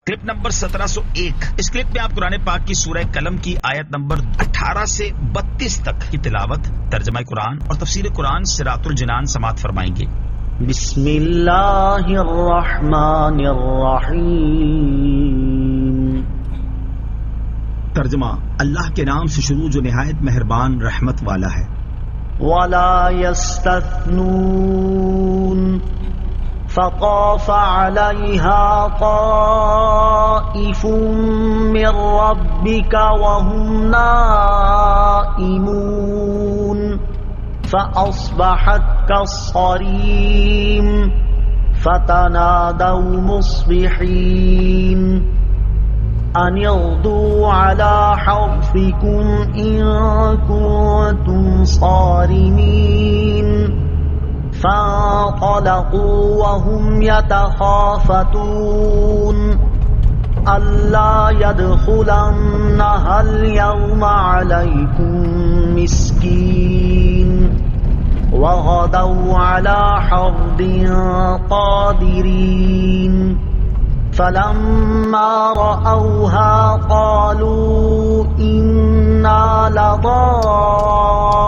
Clip number 1701۔ اس clip میں آپ قرآن پاک کی سورہ قلم کی آیت نمبر 18 سے 32 تک کی تلاوت، ترجمہ قرآن اور تفسیر قرآن صراط الجنان سماعت فرمائیں گے۔ بسم اللہ الرحمن الرحیم۔ ترجمہ: اللہ کے نام سے شروع جو نہایت مہربان رحمت والا ہے۔ ولا يستثنون فطاف عليها طائف من ربك وهم نائمون فأصبحت كالصريم فتنادوا مصبحين أن اغدوا على حرثكم إن كنتم صارمين فانطلقوا وهم يتخافتون ألا يدخلنها اليوم عليكم مسكين وغدوا على حرد قادرين فلما رأوها قالوا إنا لضالون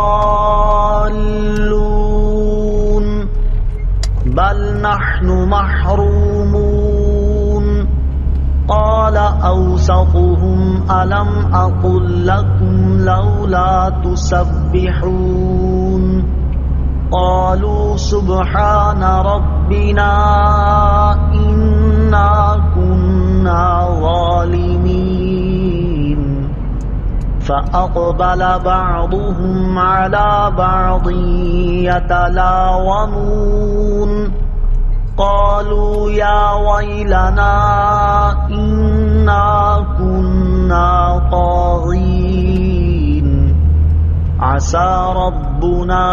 بل نحن محرومون قال أوسطهم ألم أقل لكم لولا تسبحون قالوا سبحان ربنا إنا كنا ظالمين فأقبل بعضهم على بعض يتلاومون قالوا يا ويلنا إنا كنا طاغين عسى ربنا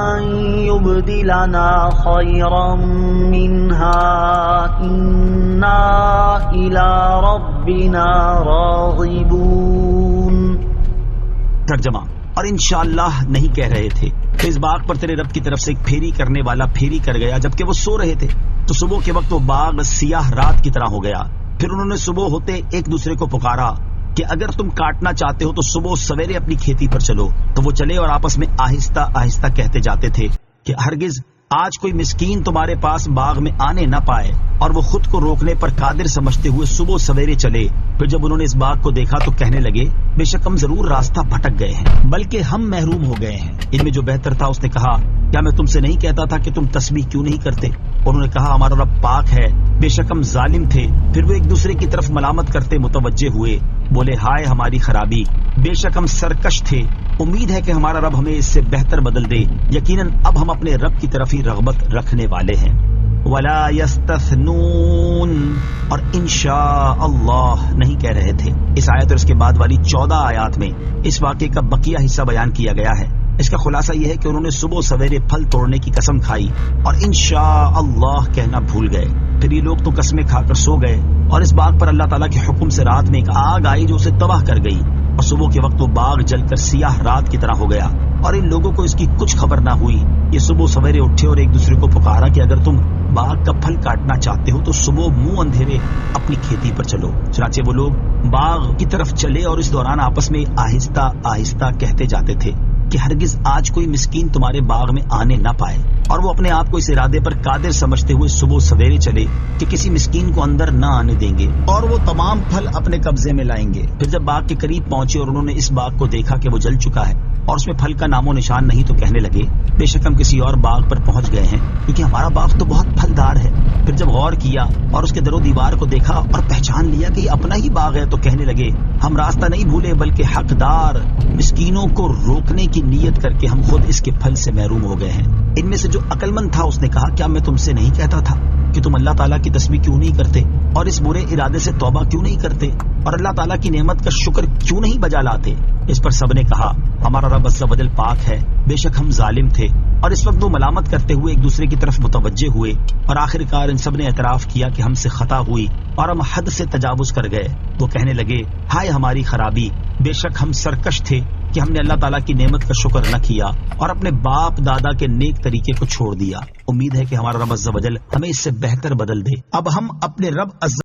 أن يبدلنا خيرا منها إنا إلى ربنا راغبون۔ ترجمہ: اور انشاءاللہ نہیں کہہ رہے تھے کہ اس باغ پر تیرے رب کی طرف سے ایک پھیری کرنے والا پھیری کر گیا جبکہ وہ سو رہے تھے، تو صبح کے وقت وہ باغ سیاہ رات کی طرح ہو گیا۔ پھر انہوں نے صبح ہوتے ایک دوسرے کو پکارا کہ اگر تم کاٹنا چاہتے ہو تو صبح سویرے اپنی کھیتی پر چلو، تو وہ چلے اور آپس میں آہستہ آہستہ کہتے جاتے تھے کہ ہرگز آج کوئی مسکین تمہارے پاس باغ میں آنے نہ پائے، اور وہ خود کو روکنے پر قادر سمجھتے ہوئے صبح سویرے چلے۔ پھر جب انہوں نے اس باغ کو دیکھا تو کہنے لگے بے شک ہم ضرور راستہ بھٹک گئے ہیں، بلکہ ہم محروم ہو گئے ہیں۔ ان میں جو بہتر تھا اس نے کہا کیا میں تم سے نہیں کہتا تھا کہ تم تسبیح کیوں نہیں کرتے؟ انہوں نے کہا ہمارا رب پاک ہے، بے شک ہم ظالم تھے۔ پھر وہ ایک دوسرے کی طرف ملامت کرتے متوجہ ہوئے، بولے ہائے ہماری خرابی، بے شک ہم سرکش تھے، امید ہے کہ ہمارا رب ہمیں اس سے بہتر بدل دے، یقیناً اب ہم اپنے رب کی طرف ہی رغبت رکھنے والے ہیں۔ ولا یستثنون، اور انشاء اللہ نہیں کہہ رہے تھے۔ اس آیت اور اس کے بعد والی 14 آیات میں اس واقعے کا بقیہ حصہ بیان کیا گیا ہے۔ اس کا خلاصہ یہ ہے کہ انہوں نے صبح سویرے پھل توڑنے کی قسم کھائی اور انشاء اللہ کہنا بھول گئے۔ پھر یہ لوگ تو قسمیں کھا کر سو گئے، اور اس باغ پر اللہ تعالیٰ کے حکم سے رات میں ایک آگ آئی جو اسے تباہ کر گئی، اور صبح کے وقت وہ باغ جل کر سیاہ رات کی طرح ہو گیا، اور ان لوگوں کو اس کی کچھ خبر نہ ہوئی۔ یہ صبح سویرے اٹھے اور ایک دوسرے کو پکارا کہ اگر تم باغ کا پھل کاٹنا چاہتے ہو تو صبح منہ اندھیرے اپنی کھیتی پر چلو۔ چنانچہ وہ لوگ باغ کی طرف چلے اور اس دوران آپس میں آہستہ آہستہ کہتے جاتے تھے کہ ہرگز آج کوئی مسکین تمہارے باغ میں آنے نہ پائے، اور وہ اپنے آپ کو اس ارادے پر قادر سمجھتے ہوئے صبح سویرے چلے کہ کسی مسکین کو اندر نہ آنے دیں گے اور وہ تمام پھل اپنے قبضے میں لائیں گے۔ پھر جب باغ کے قریب پہنچے اور انہوں نے اس باغ کو دیکھا کہ وہ جل چکا ہے اور اس میں پھل کا نام و نشان نہیں، تو کہنے لگے بے شک ہم کسی اور باغ پر پہنچ گئے ہیں، کیونکہ ہمارا باغ تو بہت پھلدار ہے۔ پھر جب غور کیا اور اس کے در و دیوار کو دیکھا اور پہچان لیا کہ یہ اپنا ہی باغ ہے، تو کہنے لگے ہم راستہ نہیں بھولے بلکہ حقدار مسکینوں کو روکنے کی نیت کر کے ہم خود اس کے پھل سے محروم ہو گئے ہیں۔ ان میں سے جو عقل مند تھا اس نے کہا کیا میں تم سے نہیں کہتا تھا کہ تم اللہ تعالیٰ کی تسبیح کیوں نہیں کرتے اور اس برے ارادے سے توبہ کیوں نہیں کرتے اور اللہ تعالیٰ کی نعمت کا شکر کیوں نہیں بجا لاتے؟ اس پر سب نے کہا ہمارا رب عز و جل پاک ہے، بے شک ہم ظالم تھے۔ اور اس وقت وہ ملامت کرتے ہوئے ایک دوسرے کی طرف متوجہ ہوئے، اور آخر کار ان سب نے اعتراف کیا کہ ہم سے خطا ہوئی اور ہم حد سے تجاوز کر گئے۔ وہ کہنے لگے ہائے ہماری خرابی، بے شک ہم سرکش تھے کہ ہم نے اللہ تعالیٰ کی نعمت کا شکر نہ کیا اور اپنے باپ دادا کے نیک طریقے کو چھوڑ دیا۔ امید ہے کہ ہمارا رب عز و جل ہمیں اس سے بہتر بدل دے۔ اب ہم اپنے رب عز